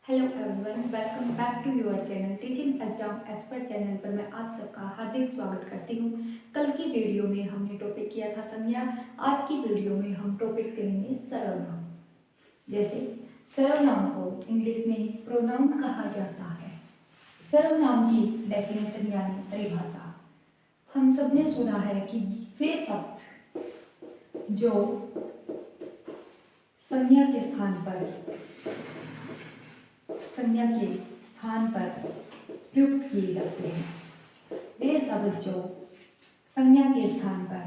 Hello everyone, welcome back to your channel teaching exam expert channel पर मैं आप सबका हार्दिक स्वागत करती हूँ। कल की वीडियो में हमने टॉपिक किया था संज्ञा। आज की वीडियो में हम टॉपिक करेंगे सर्वनाम। जैसे सर्वनाम को इंग्लिश में प्रोनाउन कहा जाता है। सर्वनाम की डेफिनेशन यानी परिभाषा। हम सब ने सुना है कि वे शब्द जो संज्ञा के स्थान पर प्रयुक्त किए जाते हैं। वे शब्द जो संज्ञा के स्थान पर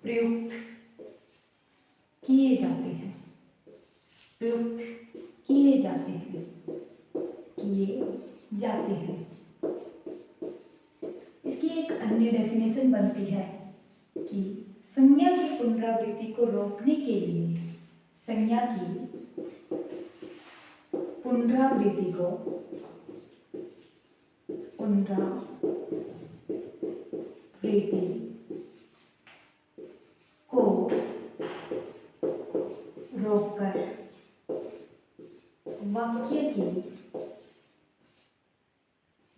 प्रयुक्त किए जाते हैं इसकी एक अन्य डेफिनेशन बनती है कि संज्ञा की पुनरावृत्ति को रोकने के लिए पुनरावृत्ति को रोककर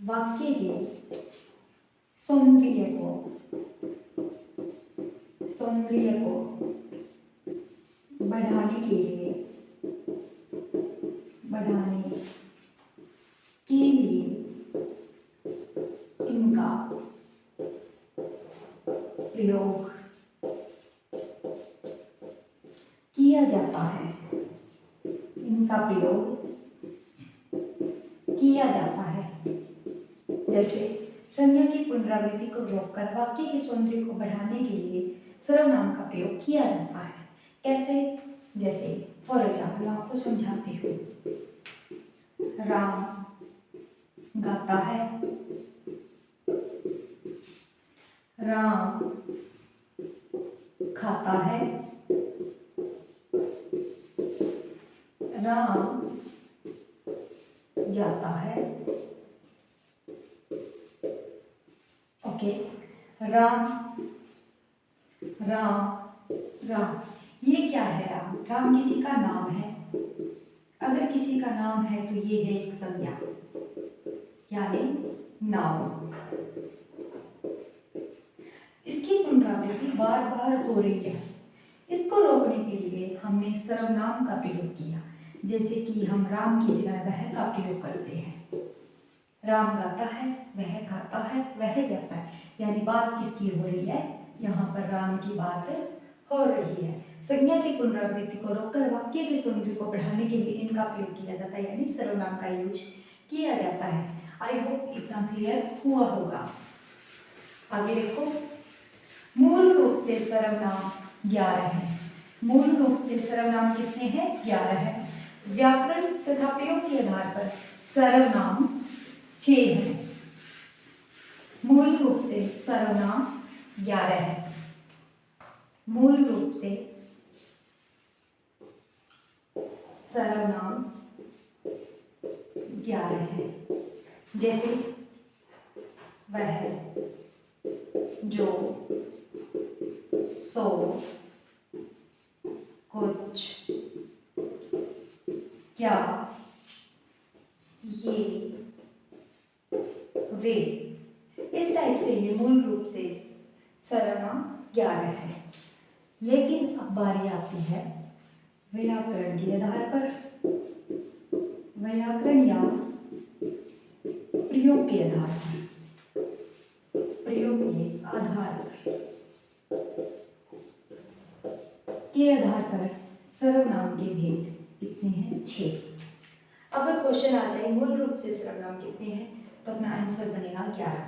वाक्य के सौंदर्य को बढ़ाने के लिए इनका प्रयोग किया जाता है। जैसे संज्ञा की पुनरावृत्ति को रोककर वाक्य के सौंदर्य को बढ़ाने के लिए सर्वनाम का प्रयोग किया जाता है। कैसे? जैसे फॉर एग्जाम्पल मैं आपको समझाती हूँ। राम गाता है, राम खाता है, राम जाता है। ओके, राम ये क्या है? राम किसी का नाम है। अगर किसी का नाम है तो ये है एक संज्ञा यानी नाउन। इसकी पुनरावृत्ति बार बार हो रही है। इसको रोकने के लिए हमने सर्वनाम का प्रयोग किया। जैसे कि हम राम की जगह वह का प्रयोग करते हैं। राम गाता है, वह खाता है, वह जाता है, यानी बात किसकी हो रही है? यहाँ पर राम की बात हो रही है। संज्ञा की पुनरावृत्ति को रोककर वाक्य के सौंदर्य को बढ़ाने के लिए इनका प्रयोग किया जाता है, यानी सर्वनाम का यूज किया जाता है। आई होप इतना क्लियर हुआ होगा। आगे देखो, मूल रूप से सर्वनाम 11 है। मूल रूप से सर्वनाम कितने हैं? 11 है। व्याकरण तथा प्रयोग के आधार पर सर्वनाम 6 है। मूल रूप से सर्वनाम 11 है। मूल रूप से सर्वनाम 11 है। जैसे वह, जो, सो, कुछ, क्या, ये, वे। इस टाइप से ये मूल रूप से सर्वनाम 11 है। लेकिन अब बारी आती है व्याकरण के आधार पर, व्याकरण या प्रयोग के आधार पर, आधार पर सर्वनाम के भेद कितने हैं? 6। अगर क्वेश्चन आ जाए मूल रूप से सर्वनाम कितने हैं तो अपना आंसर बनेगा 11।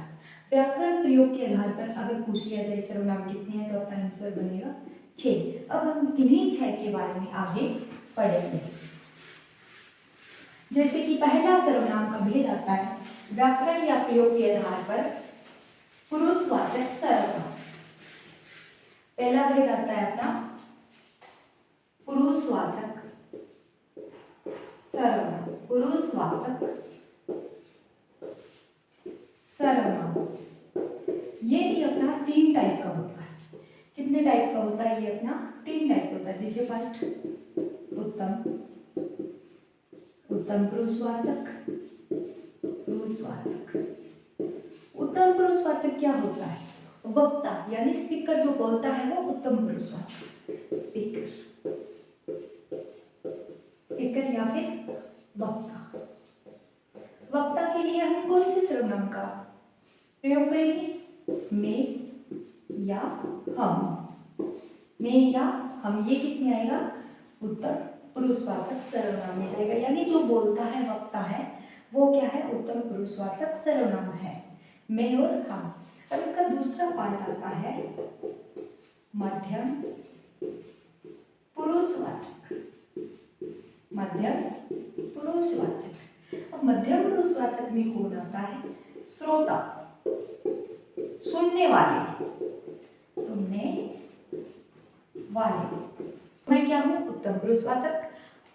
व्याकरण प्रयोग के आधार पर अगर पूछ लिया जाए सर्वनाम कितने हैं तो अपना आंसर बनेगा 6। अब हम इन्हीं 6 के बारे में आगे पढ़ेंगे। जैसे कि पहला सर्वनाम का भेद आता है व्याकरण या प्रयोग के आधार पर पुरुषवाचक सर्वनाम। पहला भेद आता है अपना पुरुषवाचक सर्वनाम। ये भी अपना 3 टाइप का होता है। कितने टाइप का होता है? ये अपना 3 टाइप होता है। जैसे फर्स्ट उत्तम, उत्तम पुरुषवाचक। पुरुषवाचक, उत्तम पुरुषवाचक क्या होता है? वक्ता यानी स्पीकर जो बोलता है वो उत्तम पुरुषवाचक। स्पीकर, स्पीकर या फिर वक्ता। वक्ता के लिए हम कौन से सर्वनाम का प्रयोग करेंगे? मैं या हम। मैं या हम, ये किस में आएगा? उत्तम पुरुषवाचक सर्वनाम में जाएगा। यानी जो बोलता है, वक्ता है, वो क्या है? उत्तम पुरुषवाचक सर्वनाम है, मैं और हम। अब इसका दूसरा पार्ट आता है मध्यम पुरुषवाचक। मध्यम पुरुषवाचक। अब मध्यम पुरुषवाचक में कौन आता है? श्रोता, सुनने वाले, सुनने वाले। मैं क्या हूँ? उत्तम पुरुषवाचक।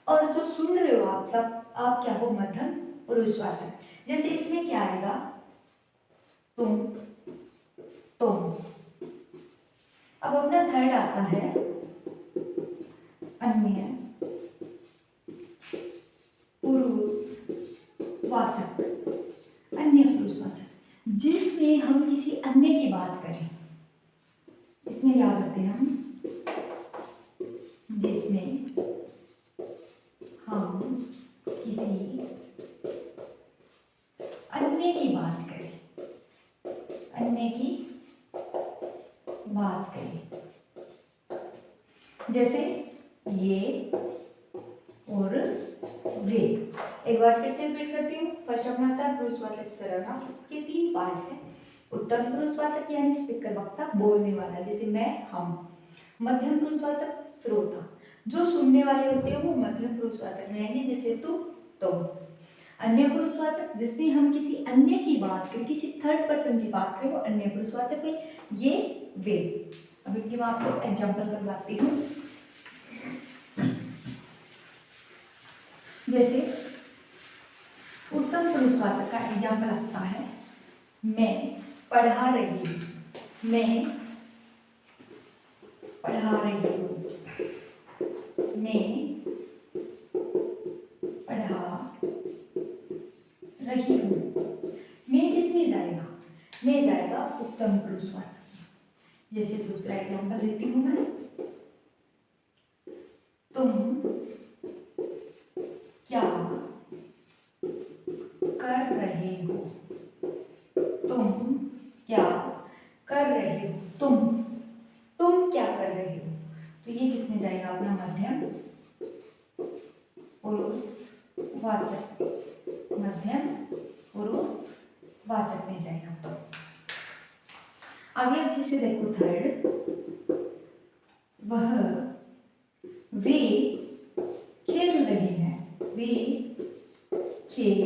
और जो सुन रहे हो आप सब, आप क्या हो? मध्यम पुरुषवाचक। जैसे इसमें क्या आएगा? तुम, तुम। अब अपना थर्ड आता है अन्य पुरुषवाचक। अन्य पुरुषवाचक, जिसमें हम किसी अन्य की बात करें। इसमें क्या करते हैं हम? जिसमें हम किसी अन्य की बात करें, अन्य की बात करें। जैसे ये और वे। एक बार फिर से रिपीट करती हूँ। फर्स्ट अपना आता है पुरुषवाचक सर्वनाम। उसके 3 पार्ट है। उत्तम पुरुषवाचक यानी स्पीकर, वक्ता, बोलने वाला, जैसे मैं, हम। मध्यम पुरुषवाचक श्रोता, जो सुनने वाले होते हैं वो मध्यम पुरुषवाचक में आएंगे, जैसे तुम, तुम। अन्य पुरुषवाचक, जिसमें हम किसी अन्य की बात करें, किसी थर्ड पर्सन की बात करें, वो अन्य पुरुषवाचक में, ये वे। अब इनकी मैं आपको एग्जाम्पल करवाती हूँ। जैसे उत्तम पुरुषवाचक का एग्जाम्पल आता है मैं पढ़ा रही हूँ। मैं पढ़ा रही हूँ। मैं पढ़ा रही हूँ। मैं किसमें जाएगा? मैं जाएगा उत्तम पुरुषवाचक में। जैसे दूसरा एग्जाम्पल देती हूँ मैं। तुम क्या कर रहे हो? तुम क्या कर रहे हो? तुम क्या कर रहे हो? तो ये किसमें जाएगा? अपना मध्यम पुरुषवाचक। मध्यम पुरुषवाचक में जाएगा। तो आगे अच्छे से देखो थर्ड। वे खेल रहे हैं। वे खेल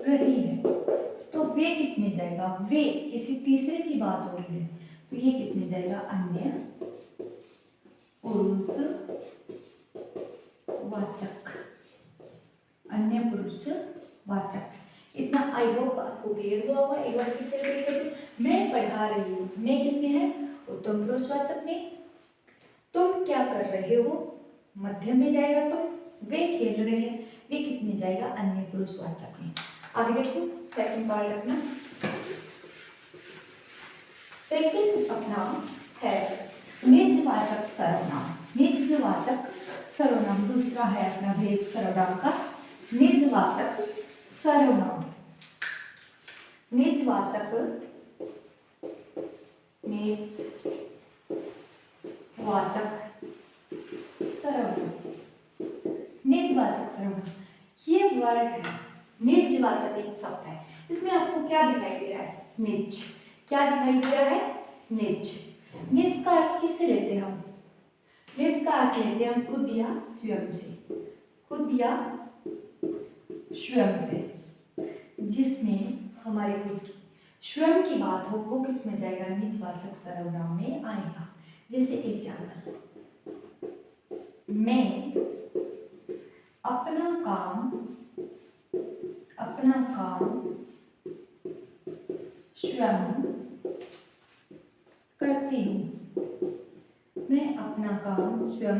रही है। तो वे किसमें जाएगा? वे किसी तीसरे की बात हो रही है, तो ये किसमें जाएगा? अन्य पुरुषवाचक। अन्य पुरुषवाचक। इतना आई होप आपको क्लियर हुआ होगा। एक बार फिर से रिपीट करती हूँ। मैं पढ़ा रही हूँ। मैं किसमें है? उत्तम पुरुषवाचक में। तुम क्या कर रहे हो? मध्यम में जाएगा तुम। वे खेल रहे हैं, वे किसमें जाएगा? अन्य पुरुषवाचक में। आगे देखो सेकंड पार्ट अपना। सेकंड अपना है निजवाचक सर्वनाम। निजवाचक सर्वनाम दूसरा है अपना भेद सर्वनाम का निजवाचक सर्वनाम। निजवाचक, निजवाचक सर्वनाम। निजवाचक सर्वनाम, ये वर्ड है। निजवाचक एक शब्द है। इसमें आपको क्या दिखाई दे रहा है? निज। क्या दिखाई दे रहा है? निज। निज का अर्थ किससे लेते हैं हम? निज का अर्थ लेते हैं हम खुद या स्वयं से। खुद या स्वयं से, जिसमें हमारे खुद की स्वयं की बात हो, वो किस में जाएगा? निजवाचक सर्वनाम में आएगा। जैसे एग्जाम्पल, मैं अपना काम स्वयं करती हूँ। मैं अपना काम स्वयं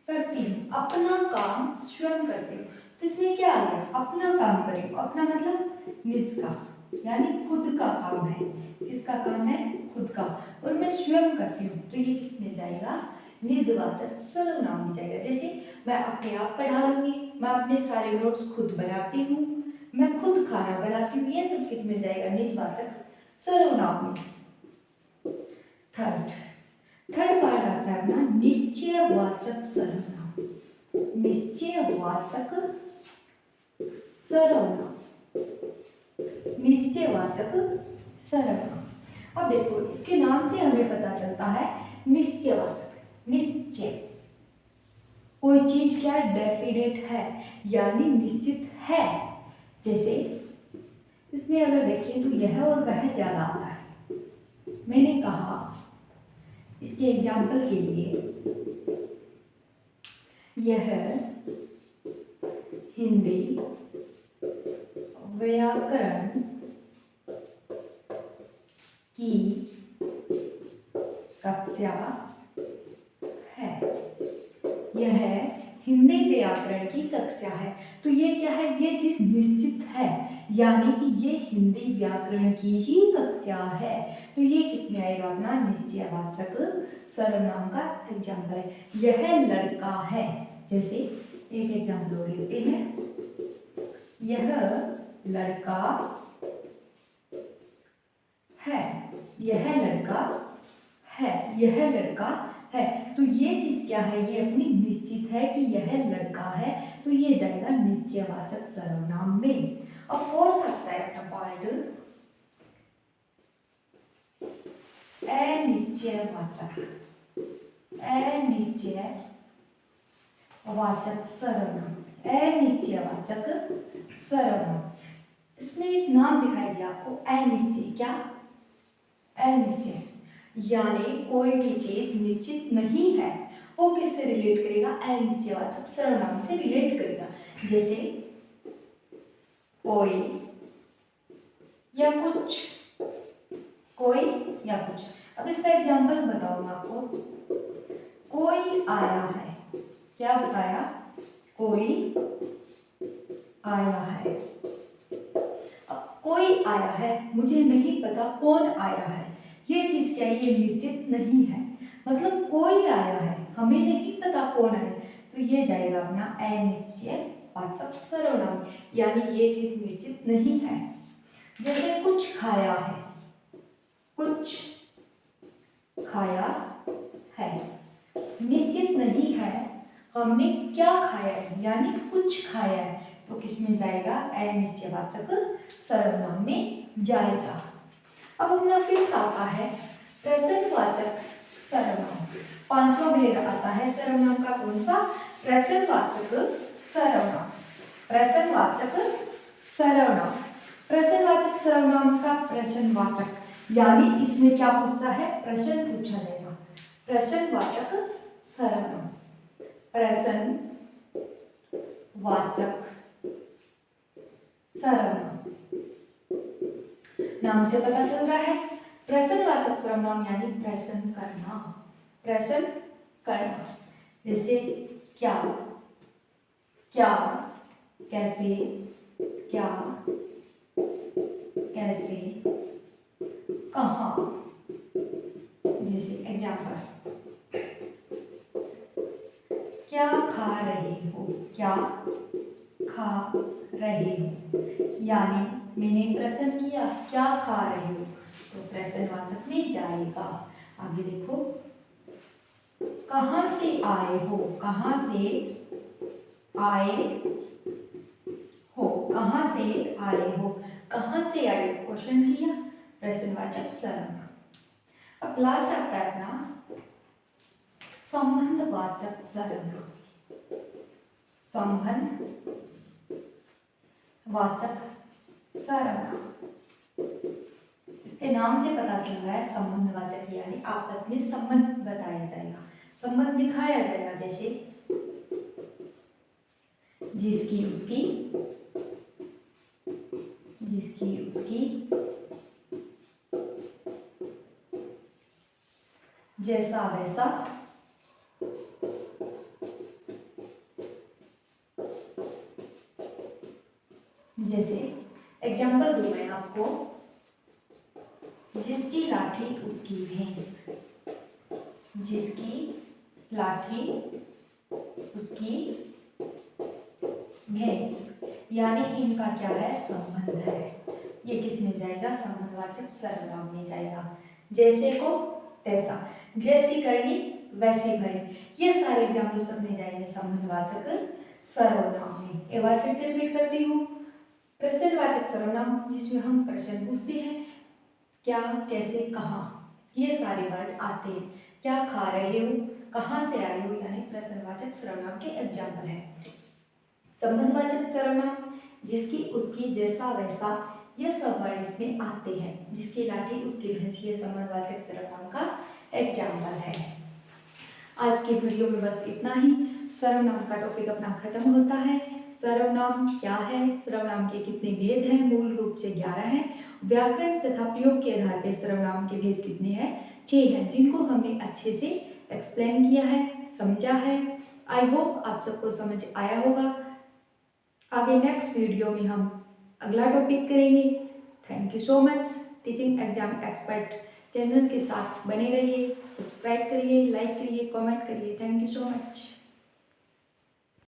करती हूँ। अपना काम स्वयं करती हूँ। तो इसमें क्या आ गया, अपना काम करें, अपना मतलब निज का, यानी खुद का काम है। किसका काम है, खुद का, और मैं स्वयं करती हूँ, तो ये किस में जाएगा, निजवाचक सर्वनाम में जाएगा। जैसे मैं अपने आप पढ़ा लूंगी, मैं अपने सारे नोट्स खुद बनाती हूँ, मैं खुद खाना बनाती हूँ, ये सब किस में जाएगा, निजवाचक सर्वनाम में। थर्ड पार्ट आता है अपना निश्चयवाचक सर्वनाम। निश्चयवाचक सर्वनाम, निश्चयवाचक सर्वनाम। अब देखो इसके नाम से हमें पता चलता है निश्चयवाचक, निश्चय, कोई चीज क्या डेफिनेट है, यानी निश्चित है। जैसे इसमें अगर देखें तो यह और वह ज्यादा आता है। मैंने कहा इसके एग्जाम्पल के लिए, यह हिंदी व्याकरण की कक्षा है, यह हिंदी व्याकरण की कक्षा है। तो ये क्या है, ये चीज निश्चित है, यानी कि ये हिंदी व्याकरण की ही कक्षा है। तो ये किसमें आएगा, अपना निश्चयवाचक सर्वनाम का एग्जाम्पल है। यह लड़का है, जैसे एक एग्जाम्पल और लेते हैं, यह लड़का है, यह लड़का है, यह लड़का है। तो ये चीज क्या है, ये अपनी निश्चित है कि यह लड़का है, तो ये जाएगा निश्चयवाचक सर्वनाम में। अब फोर्थ आता है अपना पार्ट अनिश्चयवाचक, अनिश्चयवाचक सर्वनाम, अनिश्चयवाचक सर्वनाम। इसमें एक नाम दिखाई दिया आपको, अनिश्चय, क्या, अनिश्चय, यानी कोई भी चीज निश्चित नहीं है, वो किससे रिलेट करेगा, अनिश्चयवाचक सर्वनाम से रिलेट करेगा। जैसे कोई या कुछ, कोई या कुछ। अब इसका एग्जांपल बताऊंगा आपको। कोई आया है, क्या बताया, कोई आया है। अब कोई आया है, मुझे नहीं पता कौन आया है, ये चीज क्या है, ये निश्चित नहीं है, मतलब कोई आया है, हमें नहीं पता कौन है, तो ये जाएगा अपना अनिश्चयवाचक सर्वनाम, यानी ये चीज निश्चित नहीं है। जैसे कुछ खाया है, कुछ खाया है, निश्चित नहीं है हमने क्या खाया है, यानी कुछ खाया है, तो किसमें जाएगा, अनिश्चयवाचक सर्वनाम में जाएगा। अब अपना फिर आता है प्रश्नवाचक सर्वनाम। पांचवा ग्रेड आता है सर्वनाम का, कौन सा, प्रश्नवाचक सर्वनाम, प्रश्नवाचक सर्वनाम। प्रश्नवाचक सर्वनाम का प्रश्नवाचक, यानी इसमें क्या पूछता है, प्रश्न पूछा जाएगा। प्रश्नवाचक सर्वनाम, प्रश्नवाचक सर्वनाम, नाम से पता चल रहा है। प्रश्नवाचक सर्वनाम यानी प्रश्न करना, प्रश्न करना। जैसे क्या, क्या, कैसे, क्या, कैसे, कहाँ। जैसे एग्जाम्पल, क्या खा रहे हो, क्या खा रहे हो, यानी मैंने प्रश्न किया क्या खा रहे हो, तो प्रश्नवाचक में जाएगा। आगे देखो, कहाँ से आए हो, कहाँ से आए हो, कहाँ से आए हो, कहाँ से आए हो, क्वेश्चन किया, प्रश्नवाचक सर्वनाम। अब लास्ट आता है अपना संबंधवाचक सर्वनाम, संबंधवाचक सर्वनाम। इसके नाम से पता चल रहा है संबंधवाचक, यानी आपस में संबंध बताया जाएगा, संबंध दिखाया जाएगा। जैसे जिसकी उसकी, जिसकी उसकी, जैसा वैसा, जैसे एग्जाम्पल दूँ मैं आपको, जिसकी लाठी उसकी भैंस, जिसकी लाठी उसकी भैंस, यानी इनका क्या है, संबंध है। ये किस में जाएगा, संबंधवाचक सर्वनाम में जाएगा। जैसे को तैसा, जैसी करनी वैसी भरनी, ये सारे एग्जाम्पल सब में जाएंगे संबंधवाचक सर्वनाम में। एक बार फिर से रिपीट करती हूँ। प्रश्नवाचक सर्वनाम जिसमें हम प्रश्न पूछते हैं, क्या, कैसे, कहाँ, ये सारे वर्ड आते हैं। क्या खा रहे हो, कहाँ से आए हो, यानी प्रश्नवाचक सर्वनाम के एग्जाम्पल है। संबंधवाचक सर्वनाम जिसकी उसकी जैसा वैसा, यह सब वर्ड इसमें आते हैं। जिसकी लाठी उसकी भैंस, ये संबंधवाचक सर्वनाम का एग्जाम्पल है। आज के वीडियो में बस इतना ही। सर्वनाम का टॉपिक अपना खत्म होता है। सर्वनाम क्या है, सर्वनाम के कितने भेद हैं, मूल रूप से 11 हैं। व्याकरण तथा प्रयोग के आधार पर सर्वनाम के भेद कितने हैं, 6 हैं, जिनको हमने अच्छे से एक्सप्लेन किया है, समझा है। आई होप आप सबको समझ आया होगा। आगे नेक्स्ट वीडियो में हम अगला टॉपिक करेंगे। Thank you so much. Teaching exam expert channel के साथ बने रहिए, सब्सक्राइब करिए, लाइक करिए, कमेंट करिए। Thank you so much.